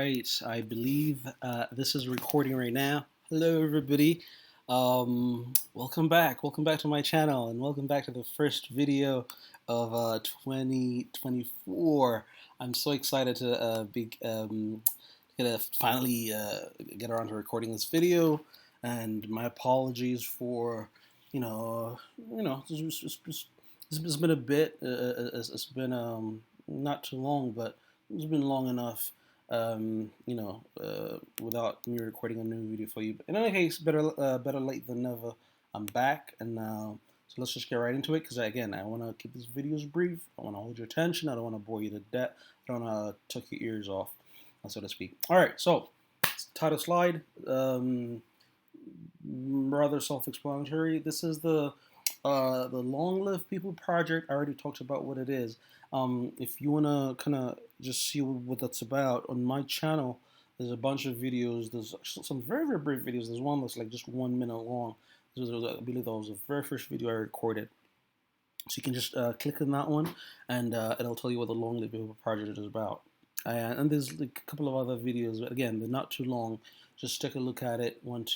right, I believe this is recording right now. Hello, everybody. Welcome back. Welcome back to my channel, and welcome back to the first video of 2024. I'm so excited to be gonna finally get around to recording this video. And my apologies for, it's been a bit. It's been not too long, but it's been long enough, without me recording a new video for you. But in any case, better late than never. I'm back, and so let's just get right into it. Because again, I want to keep these videos brief. I want to hold your attention. I don't want to bore you to death. I don't want to tuck your ears off, so to speak. All right, so title slide. Rather self-explanatory. This is the Long Live People project. I already talked about what it is. If you wanna kind of just see what that's about, on my channel, there's a bunch of videos. There's some very brief videos. There's one that's like just 1 minute long. I believe that was the very first video I recorded. So you can just click on that one, and it'll tell you what the Long Live People project is about. And there's like a couple of other videos, but again, they're not too long. Just take a look at it, 1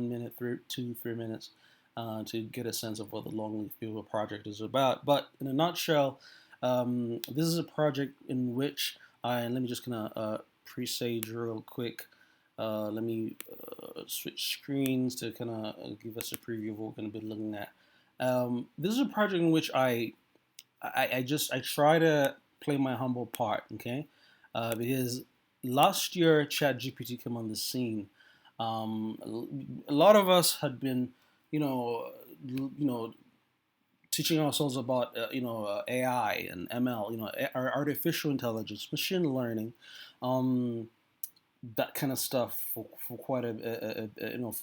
minute, 3 minutes, to get a sense of what the Long Live People project is about. But in a nutshell, this is a project in which let me just kind of presage real quick. Let me switch screens to kind of give us a preview of what we're going to be looking at. This is a project in which I try to play my humble part, okay? Because last year ChatGPT came on the scene. A lot of us had been, teaching ourselves about AI and ML, our artificial intelligence, machine learning, that kind of stuff for quite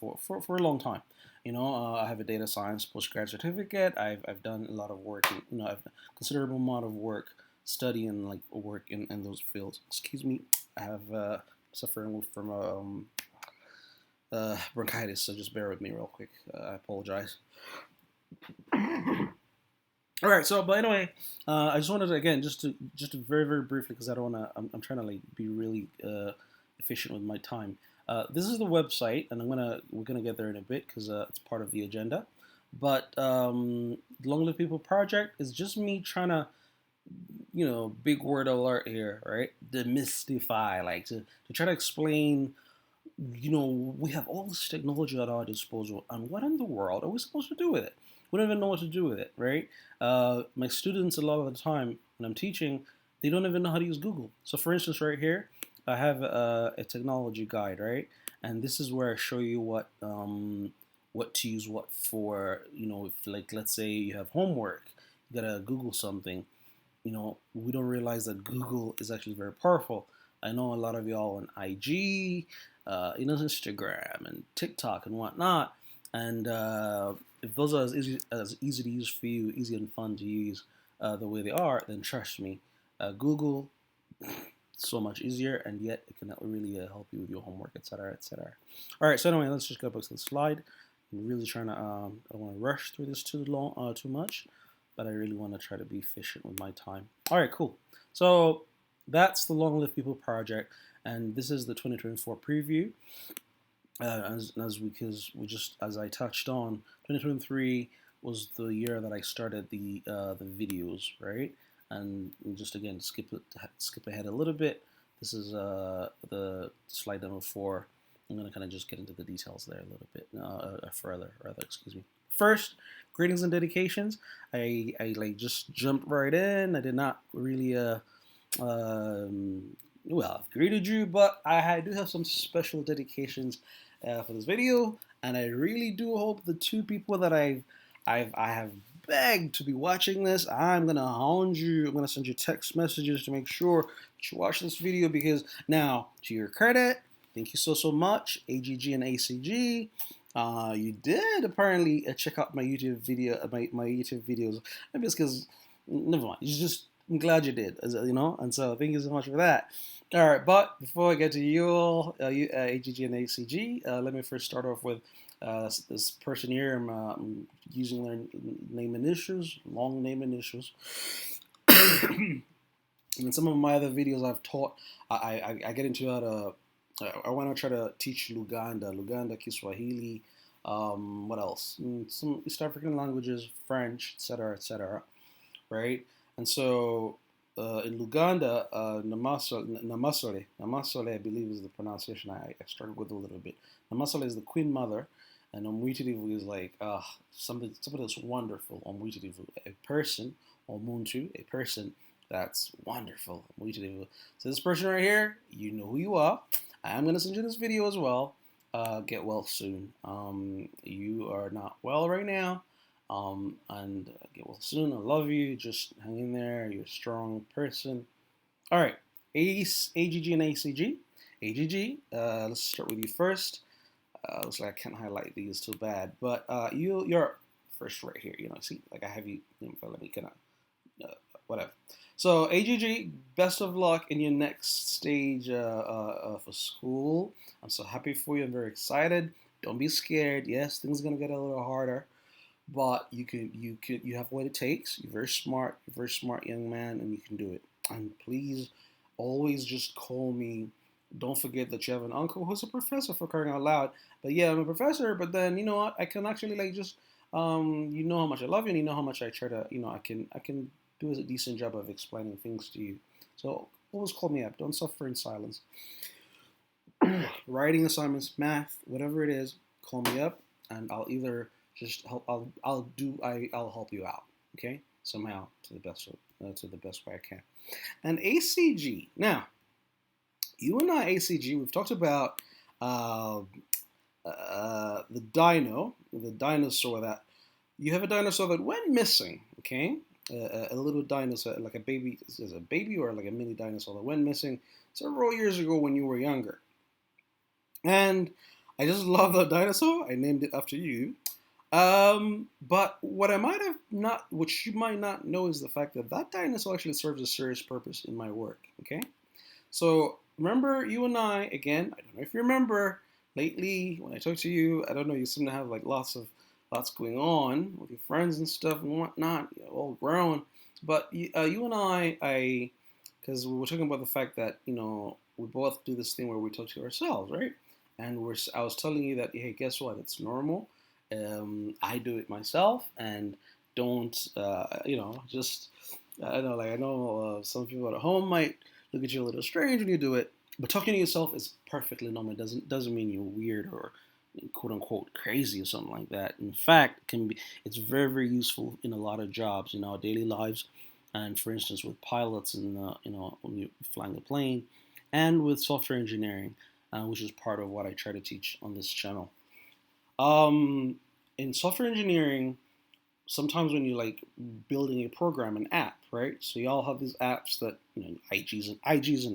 for a long time. I have a data science postgrad certificate. I've done a lot of work. I've considerable amount of work studying like work in those fields. Excuse me, I have suffering from bronchitis, so just bear with me real quick. I apologize. All right, so but anyway, I just wanted to again just to very briefly, because I don't want to. I'm trying to like be really efficient with my time. This is the website, and we're gonna get there in a bit because it's part of the agenda. But Long Live People project is just me trying to, big word alert here, right? Demystify, like to try to explain. We have all this technology at our disposal, and what in the world are we supposed to do with it? We don't even know what to do with it, right? My students, a lot of the time when I'm teaching, they don't even know how to use Google. So for instance, right here, I have a technology guide, right? And this is where I show you what to use what for. If like let's say you have homework, you gotta Google something. We don't realize that Google is actually very powerful. I know a lot of y'all on IG, Instagram and TikTok and whatnot, and if those are as easy to use for you, easy and fun to use the way they are, then trust me, Google, so much easier, and yet it can really help you with your homework, etc., etc. All right, so anyway, let's just go back to the slide. I'm really trying to. I don't want to rush through this too much, but I really want to try to be efficient with my time. All right, cool. So that's the Long Live People project, and this is the 2024 preview. Because as I touched on, 2023 was the year that I started the videos, right? And just again skip ahead a little bit. This is the slide number 4. I'm gonna kind of just get into the details there a little bit further. Excuse me. First, greetings and dedications. I like just jumped right in. I did not really well, I've greeted you, but I do have some special dedications for this video, and I really do hope the 2 people that I have begged to be watching this, I'm gonna hound you. I'm gonna send you text messages to make sure that you watch this video, because now, to your credit, thank you so much, AGG and ACG. You did apparently check out my YouTube my YouTube videos. Maybe it's because, never mind. I'm glad you did, and so thank you so much for that. All right, but before I get to you all, AGG and ACG, let me first start off with this person here. I'm using their name initials, long name initials. And in some of my other videos I've taught, I get into how to, I want to try to teach Luganda, Kiswahili, what else? Some East African languages, French, etc., right? And so in Luganda, Namasole, I believe is the pronunciation I struggled with a little bit. Namasole is the Queen Mother, and Omwitirivu is like something that's wonderful. Omwitirivu, a person, Omuntu, a person that's wonderful. Omwitirivu. So this person right here, you know who you are. I am gonna send you this video as well. Get well soon. You are not well right now. And get well soon. I love you. Just hang in there. You're a strong person. All right. AGG and ACG. AGG, let's start with you first. Looks like I can't highlight these too bad, but you're first right here. You know, see, like I have you. Let me kind of whatever. So AGG, best of luck in your next stage for school. I'm so happy for you. I'm very excited. Don't be scared. Yes, things are gonna get a little harder, but you have what it takes. You're very smart young man, and you can do it. And please, always just call me. Don't forget that you have an uncle who's a professor, for crying out loud. But yeah, I'm a professor. But then you know what? I can actually like just you know how much I love you, and you know how much I try to I can do a decent job of explaining things to you. So always call me up. Don't suffer in silence. Writing assignments, math, whatever it is, call me up, and I'll either just help. I'll help you out. Okay, somehow to the best way I can. And ACG. Now, you and I, ACG, we've talked about uh, the dinosaur that you have a dinosaur that went missing. Okay, a little dinosaur, like a baby, is a baby or like a mini dinosaur that went missing several years ago when you were younger. And I just love the dinosaur. I named it after you. But what I might have not, what you might not know, is the fact that that dinosaur actually serves a serious purpose in my work. Okay, so remember, you and I again. I don't know if you remember lately when I talked to you. I don't know. You seem to have like lots going on with your friends and stuff and whatnot. You're all grown, but you and I, because we were talking about the fact that we both do this thing where we talk to ourselves, right? And I was telling you that, hey, guess what? It's normal. I do it myself, and don't just I know, like I know some people at home might look at you a little strange when you do it, but talking to yourself is perfectly normal. It doesn't mean you're weird or quote unquote crazy or something like that. In fact, it's very very useful in a lot of jobs in our daily lives, and for instance with pilots and when you're flying a plane, and with software engineering, which is part of what I try to teach on this channel. Um, in software engineering, sometimes when you're like building a program, an app, right? So y'all have these apps that IG is an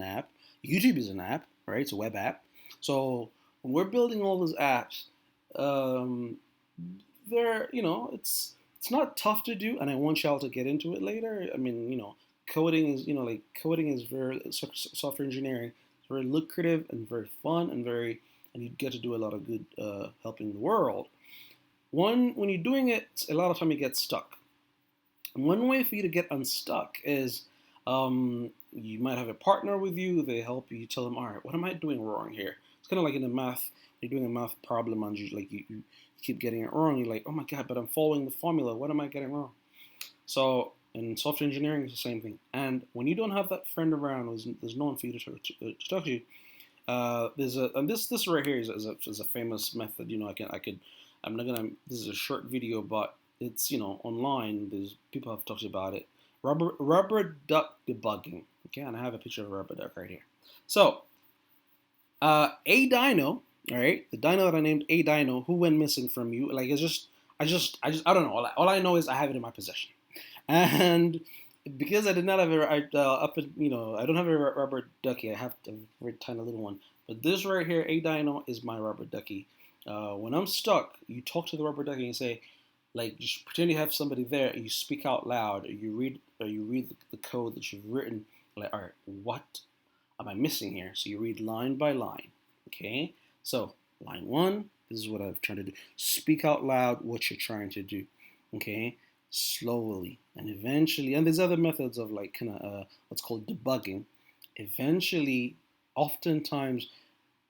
app, YouTube is an app, right? It's a web app. So when we're building all those apps, um, they're it's not tough to do, and I want y'all to get into it later. I mean, coding is like coding is very software engineering. It's very lucrative and very fun and you get to do a lot of good helping the world. When you're doing it, a lot of time you get stuck. And one way for you to get unstuck is you might have a partner with you. They help you. You tell them, all right, what am I doing wrong here? It's kind of like in the math. You're doing a math problem and you keep getting it wrong. You're like, oh my god, but I'm following the formula. What am I getting wrong? So in software engineering, it's the same thing. And when you don't have that friend around, there's no one for you to talk to. This right here is a famous method. I'm not gonna. This is a short video, but it's online. There's people have talked about it. Rubber duck debugging. Okay, and I have a picture of a rubber duck right here. So a dino, all right, the dino that I named a dino, who went missing from you. Like I don't know. All I know is I have it in my possession, and because I did not have I don't have a rubber ducky. I have a very tiny little one. But this right here, a dino, is my rubber ducky. When I'm stuck, you talk to the rubber ducky and you say, like, just pretend you have somebody there. And you speak out loud, or you read the code that you've written. Like, all right, what am I missing here? So you read line by line. Okay. So line one, this is what I'm trying to do. Speak out loud what you're trying to do. Okay. slowly, and eventually, and there's other methods of like kind of what's called debugging. Eventually, oftentimes,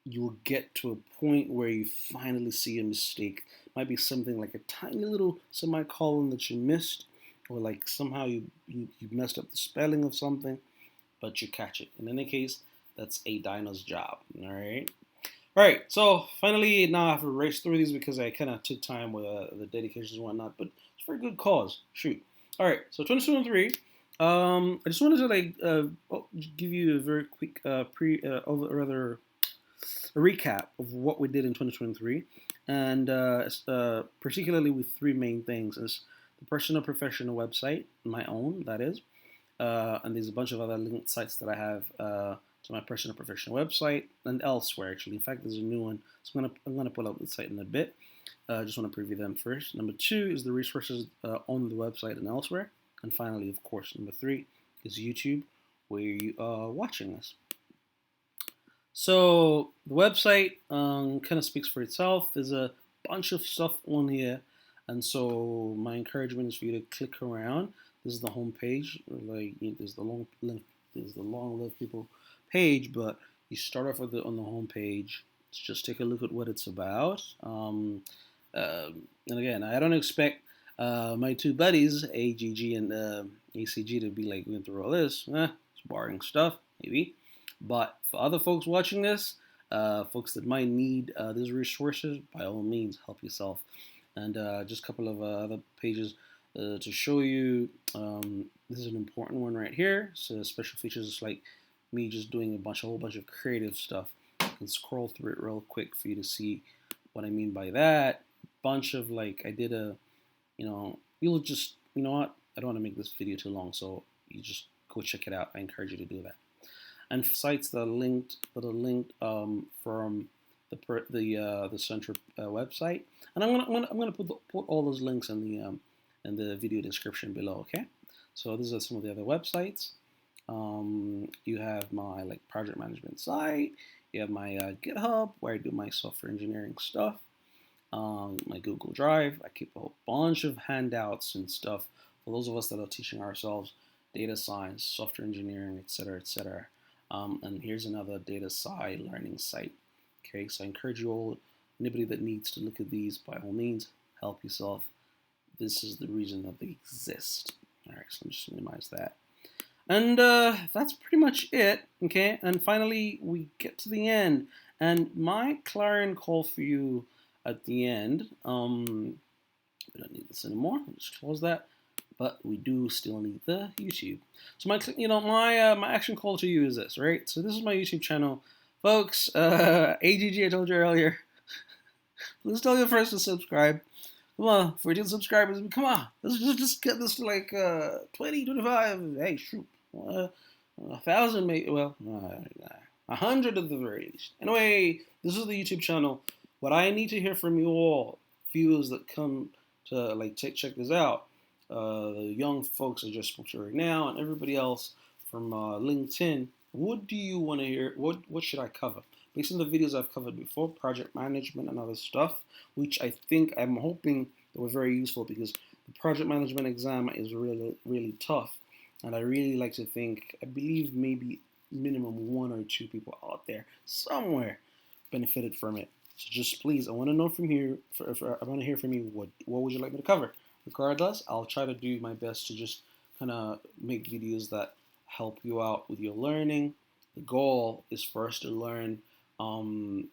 you'll get to a point where you finally see a mistake. Might be something like a tiny little semicolon that you missed, or like somehow you messed up the spelling of something, but you catch it. In any case, that's a dyno's job. All right. All right. So finally, now I have to race through these because I kind of took time with the dedications and whatnot, but it's for a good cause. Shoot. All right. So 2023. I just wanted to give you a very quick a recap of what we did in 2023, and particularly with three main things: is the personal professional website, my own, that is, and there's a bunch of other linked sites that I have to my personal professional website and elsewhere. Actually, in fact, there's a new one, so I'm gonna pull up the site in a bit. I just want to preview them first. Number two is the resources on the website and elsewhere, and finally, of course, number three is YouTube, where you are watching this. So the website kind of speaks for itself. There's a bunch of stuff on here, and so my encouragement is for you to click around. This is the home page. Like there's the Long Live People page, but you start off with on the home page. Let's just take a look at what it's about. And again, I don't expect my two buddies, AGG and ACG, to be like going through all this. It's boring stuff, maybe. But for other folks watching this, folks that might need these resources, by all means, help yourself. And just a couple of other pages to show you. This is an important one right here. So special features is like me just doing a whole bunch of creative stuff. You can scroll through it real quick for you to see what I mean by that. Bunch of like, I did you'll just, you know what? I don't want to make this video too long, so you just go check it out. I encourage you to do that. And sites that are linked from the central website, and I'm gonna put all those links in the video description below. Okay, so these are some of the other websites. You have my project management site. You have my GitHub where I do my software engineering stuff. My Google Drive. I keep a whole bunch of handouts and stuff for those of us that are teaching ourselves data science, software engineering, etc., etc. And here's another data sci learning site. Okay, so I encourage you all, anybody that needs to look at these, by all means, help yourself. This is the reason that they exist. All right, so let me just minimize that. And that's pretty much it. Okay, and finally we get to the end. And my clarion call for you at the end. We don't need this anymore. Let's close that. But we do still need the YouTube. So my action call to you is this, right? So this is my YouTube channel, folks. AGG, I told you earlier. Please tell your friends to subscribe. Come on, 14 subscribers. Come on, let's just get this to like 20, 25. Hey, shoot, 1,000, maybe. Well, 100 at the very least. Anyway, this is the YouTube channel. What I need to hear from you all, viewers that come to check this out. The young folks I just spoke to right now, and everybody else from LinkedIn. What do you want to hear? What should I cover? Based on the videos I've covered before, project management and other stuff, which I'm hoping that were very useful, because the project management exam is really, really tough. And I really like to think, I believe maybe minimum one or two people out there somewhere benefited from it. So just please, I want to know from here. I want to hear from you. What would you like me to cover? Regardless, I'll try to do my best to just kind of make videos that help you out with your learning. The goal is for us to learn in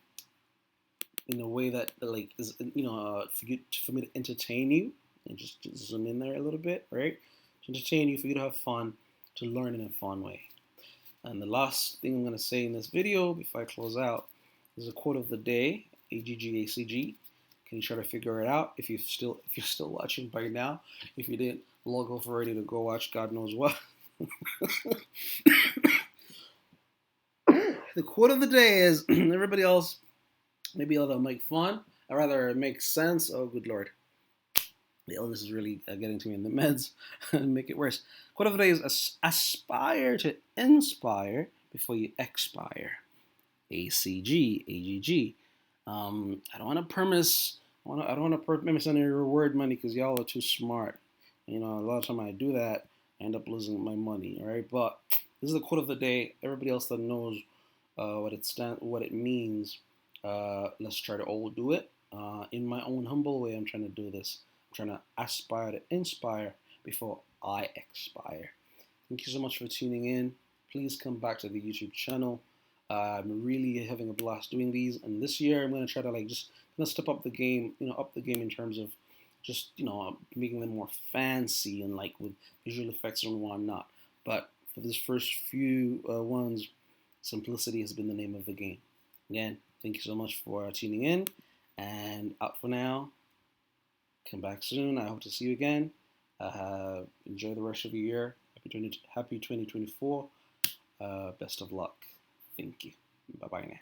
a way that is for me to entertain you, and just zoom in there a little bit, right? To entertain you, for you to have fun, to learn in a fun way. And the last thing I'm going to say in this video before I close out is a quote of the day. AGG. Can you try to figure it out? If you're still watching by now, if you didn't log off already to go watch God knows what. The quote of the day is, everybody else maybe they'll make fun, or rather it makes sense. Oh, good Lord. The illness is really getting to me in the meds and make it worse. Quote of the day is, aspire to inspire before you expire. AGG. I don't want to promise any reward money because y'all are too smart. You know, a lot of time I do that, I end up losing my money. All right, but this is the quote of the day. Everybody else that knows what it means, let's try to all do it. In my own humble way, I'm trying to do this. I'm trying to aspire to inspire before I expire. Thank you so much for tuning in. Please come back to the YouTube channel. I'm really having a blast doing these, and this year I'm going to try to just step up the game. Up the game in terms of just making them more fancy and with visual effects and whatnot. But for this first few ones, simplicity has been the name of the game. Again, thank you so much for tuning in, and out for now. Come back soon. I hope to see you again. Enjoy the rest of your year. Happy 2024. Best of luck. Thank you. Bye bye now.